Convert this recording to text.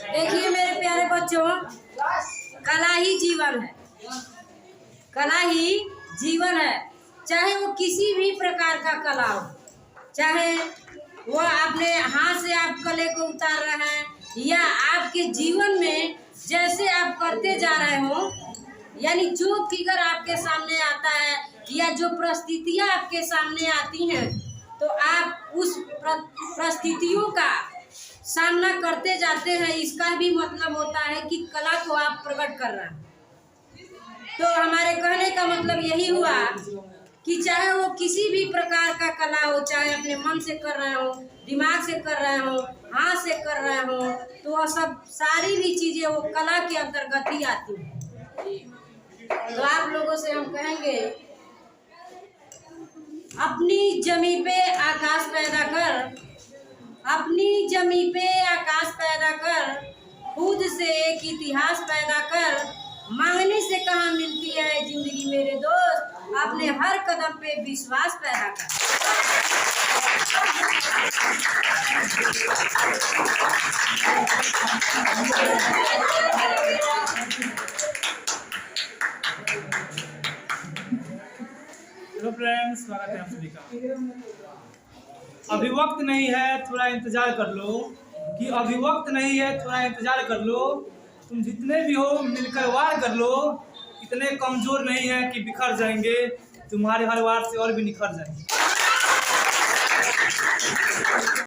देखिए मेरे प्यारे बच्चों, कला ही जीवन है। कला ही जीवन है, चाहे वो किसी भी प्रकार का कला हो, चाहे वो आपने हाथ से आप कले को उतार रहे हैं या आपके जीवन में जैसे आप करते जा रहे हो, यानी जो फिगर आपके सामने आता है या जो परिस्थितियाँ आपके सामने आती हैं, तो आप उस परिस्थितियों का सामना करते जाते हैं। इसका भी मतलब होता है कि कला को आप प्रकट कर रहे हैं। तो हमारे कहने का मतलब यही हुआ कि चाहे वो किसी भी प्रकार का कला हो, चाहे अपने मन से कर रहे हो, दिमाग से कर रहे हो, हाथ से कर रहे हो, तो वह सब सारी भी चीजें वो कला के अंतर्गत ही आती हैं। तो आप लोगों से हम कहेंगे, अपनी जमी पे आकाश पैदा कर, अपनी जमी पे आकाश पैदा कर, खुद से एक इतिहास पैदा कर। मांगने से कहाँ मिलती है जिंदगी मेरे दोस्त, अपने हर कदम पे विश्वास पैदा कर। हेलो फ्रेंड्स, स्वागत है आप सभी का। अभी वक्त नहीं है, थोड़ा इंतजार कर लो। कि अभी वक्त नहीं है, थोड़ा इंतजार कर लो। तुम जितने भी हो मिलकर वार कर लो। इतने कमजोर नहीं है कि बिखर जाएंगे, तुम्हारे हर वार से और भी निखर जाएंगे।